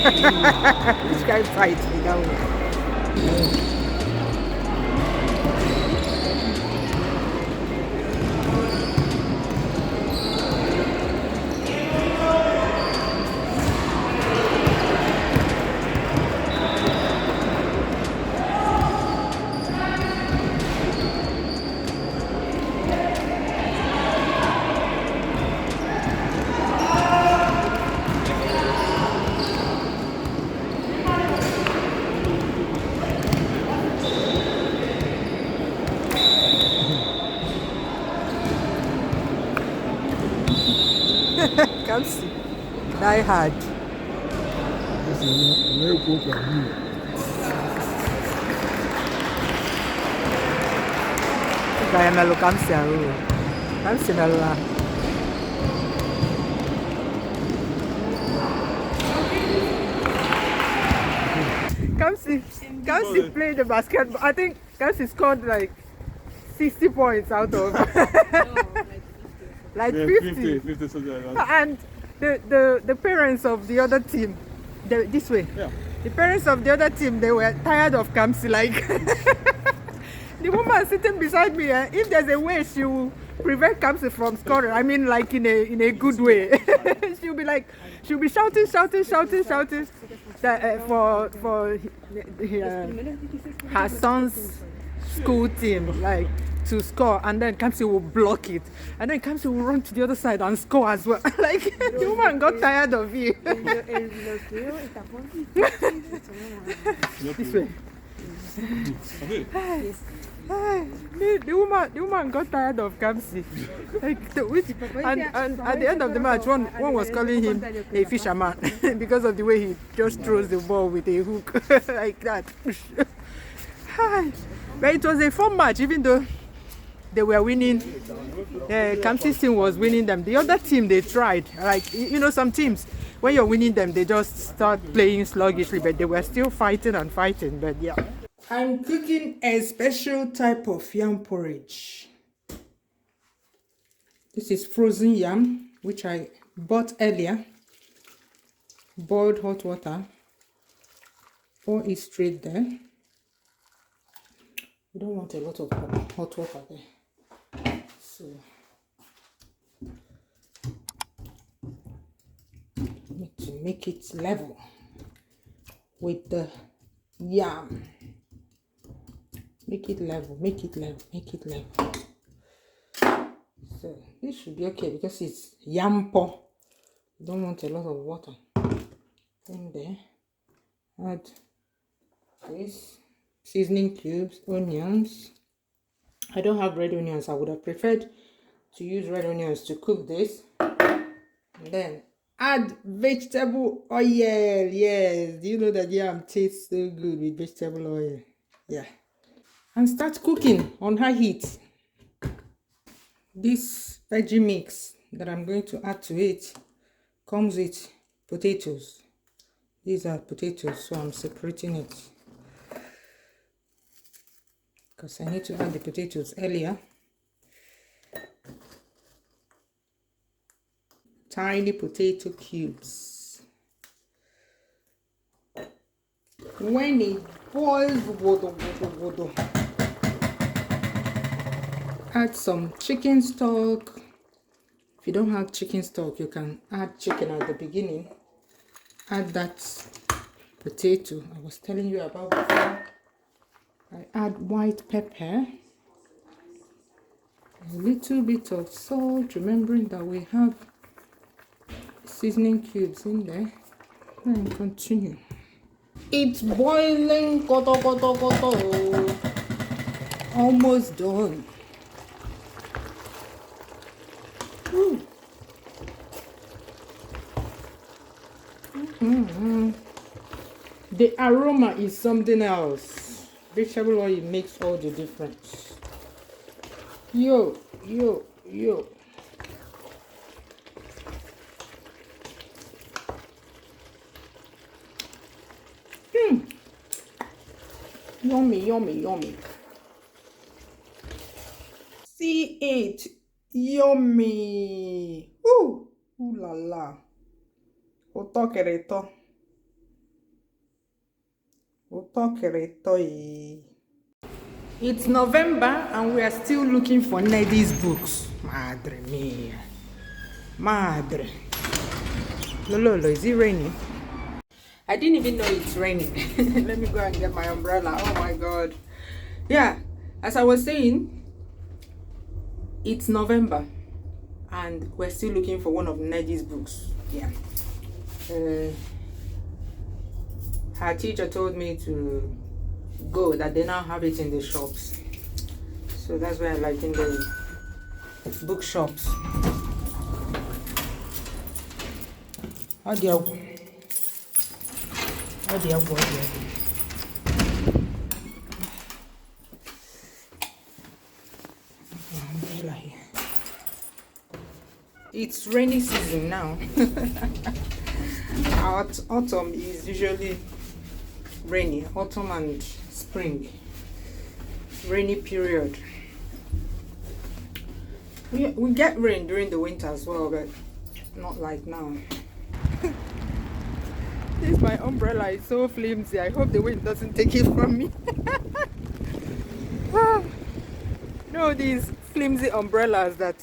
Which kind of fight be that one? Come see. Die hard. Kaya melo come see aro. Come see melo la. Kamsi played the basketball. I think Kamsi scored like 60 points out of like 50. 50 something like that. And the parents of the other team, this way. Yeah. The parents of the other team, they were tired of Kamsi. Like the woman sitting beside me, if there's a way she will prevent Kamsi from scoring, I mean like in a good way. she'll be shouting that, for her son's school team, like to score, and then Kamsi will block it, and then Kamsi will run to the other side and score as well. Like the woman got tired of you. This way. The woman got tired of Kamsi. Like and at the end of the match, one was calling him a fisherman because of the way he just throws the ball with a hook like that. But it was a fun match, even though they were winning. Kamsi's team was winning them. The other team, they tried. Like, some teams, when you're winning them, they just start playing sluggishly, but they were still fighting and fighting. But yeah. I'm cooking a special type of yam porridge. This is frozen yam, which I bought earlier. Boiled hot water. Pour it straight there. We don't want a lot of hot water there. So need to make it level with the yam. Make it level. So this should be okay because it's yam po. You don't want a lot of water in there. Add this seasoning cubes, onions. I don't have red onions. I would have preferred to use red onions to cook this. And then add vegetable oil. Yes, do you know that yam tastes so good with vegetable oil? Yeah. And start cooking on high heat. This veggie mix that I'm going to add to it comes with potatoes. These are potatoes, so I'm separating it because I need to add the potatoes earlier. Tiny potato cubes. When it boils, add some chicken stock. If you don't have chicken stock, you can add chicken at the beginning. Add that potato I was telling you about before. I add white pepper, a little bit of salt, remembering that we have seasoning cubes in there, and continue. It's boiling, koto koto koto. Almost done. The aroma is something else. Vegetable oil makes all the difference. Yo. Yummy. See it. Yummy. Ooh la la. Otokereto. It's November and we are still looking for Neddy's books. Madre mia. Madre. Lolo, is it raining? I didn't even know it's raining. Let me go and get my umbrella. Oh my god. Yeah, as I was saying, it's November and we're still looking for one of Neddy's books. Yeah. Her teacher told me to go, that they now have it in the shops. So that's why I like in the bookshops. How do you It's rainy season now. Autumn is usually rainy. Autumn and spring. Rainy period. We get rain during the winter as well, but not like now. This my umbrella is so flimsy. I hope the wind doesn't take it from me. No, these flimsy umbrellas that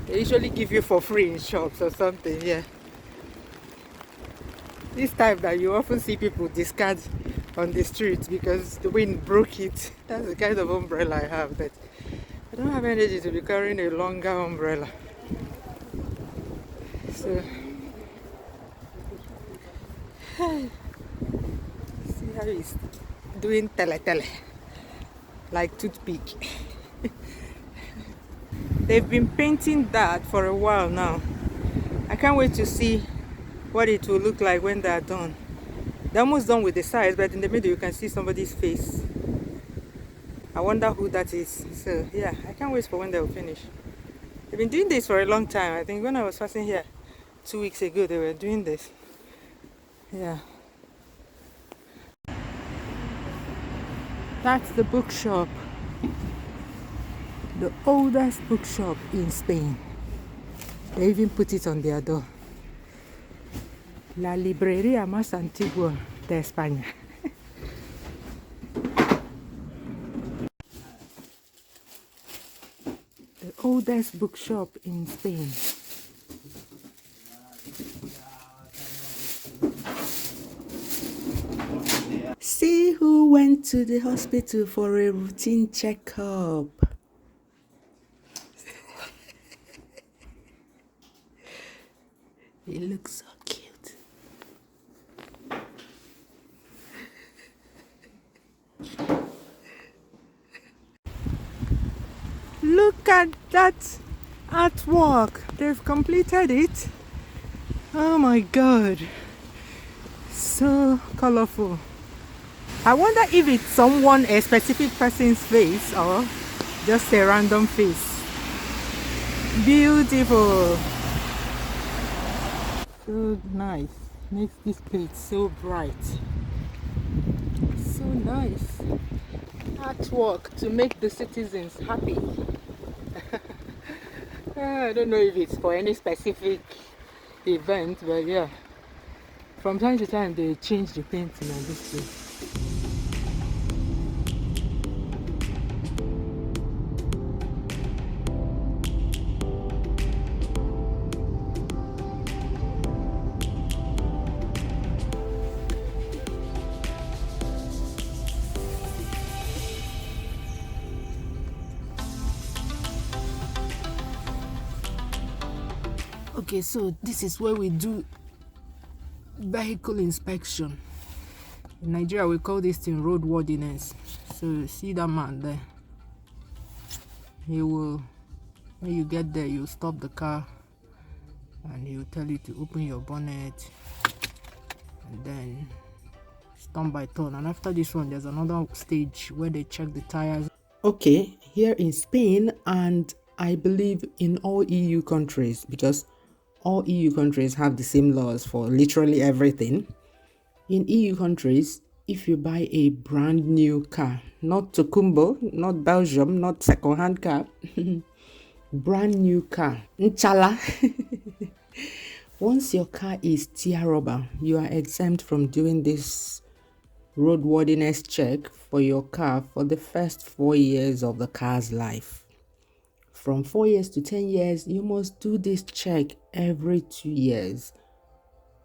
they usually give you for free in shops or something. Yeah. This type that you often see people discard on the streets because the wind broke it. That's the kind of umbrella I have, but I don't have energy to be carrying a longer umbrella. So see how he's doing tele like toothpick. They've been painting that for a while now. I can't wait to see what it will look like when they're done. They're almost done with the sides, but in the middle you can see somebody's face. I wonder who that is. So yeah, I can't wait for when they'll finish. They've been doing this for a long time. I think when I was passing here 2 weeks ago, they were doing this. Yeah. That's the bookshop. The oldest bookshop in Spain. They even put it on their door. La librería más antigua de España. The oldest bookshop in Spain. See who went to the hospital for a routine checkup. He looks so cute. Look at that artwork. They've completed it. Oh my god. So colorful. I wonder if it's someone, a specific person's face, or just a random face. Beautiful. So nice. Makes this page so bright. So nice. Artwork to make the citizens happy. I don't know if it's for any specific event, but yeah. From time to time they change the painting on this place. Okay, so this is where we do vehicle inspection. In Nigeria, we call this thing roadworthiness. So see that man there. He will, when you get there, you stop the car and he will tell you to open your bonnet and then turn by turn. And after this one, there's another stage where they check the tires. Okay, here in Spain, and I believe in all EU countries, because all EU countries have the same laws for literally everything. In EU countries, if you buy a brand new car, not Tokumbo, not Belgium, not second-hand car, brand new car, Nchala. Once your car is tier rubber, you are exempt from doing this roadworthiness check for your car for the first 4 years of the car's life. From 4 years to 10 years, you must do this check every 2 years.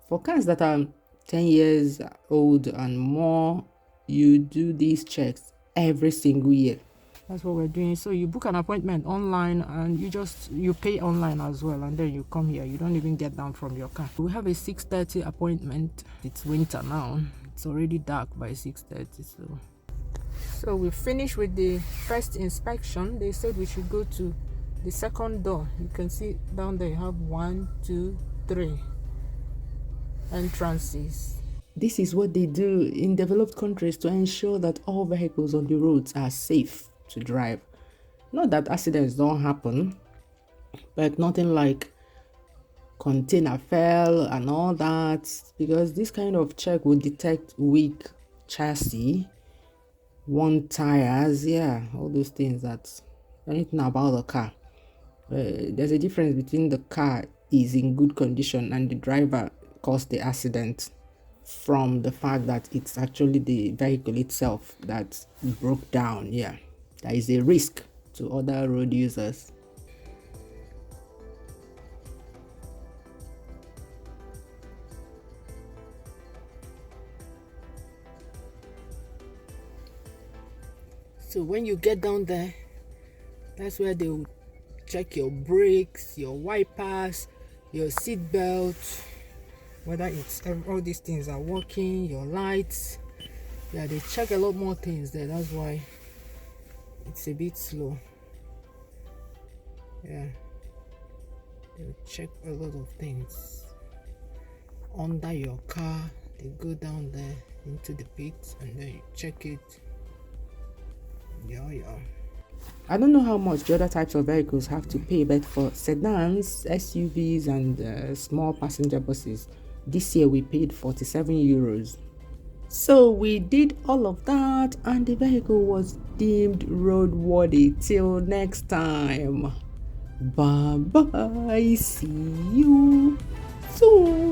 For cars that are 10 years old and more, you do these checks every single year. That's what we're doing. So you book an appointment online and you pay online as well, and then you come here. You don't even get down from your car. We have a 6:30 appointment. It's winter now. It's already dark by 6:30. So we finished with the first inspection. They said we should go to the second door. You can see down there you have 1, 2, 3 entrances. This is what they do in developed countries to ensure that all vehicles on the roads are safe to drive. Not that accidents don't happen, but nothing like container fell and all that, because this kind of check will detect weak chassis, worn tires, all those things, that's anything about the car. There's a difference between the car is in good condition and the driver caused the accident from the fact that it's actually the vehicle itself that broke down. There is a risk to other road users. So when you get down there, that's where they will check your brakes, your wipers, your seat belt, whether it's all these things are working, your lights. They check a lot more things there. That's why it's a bit slow. They check a lot of things under your car. They go down there into the pit and then you check it. I don't know how much the other types of vehicles have to pay, but for sedans, SUVs and small passenger buses, this year we paid 47 euros. So we did all of that and the vehicle was deemed roadworthy. Till next time, bye bye, see you soon.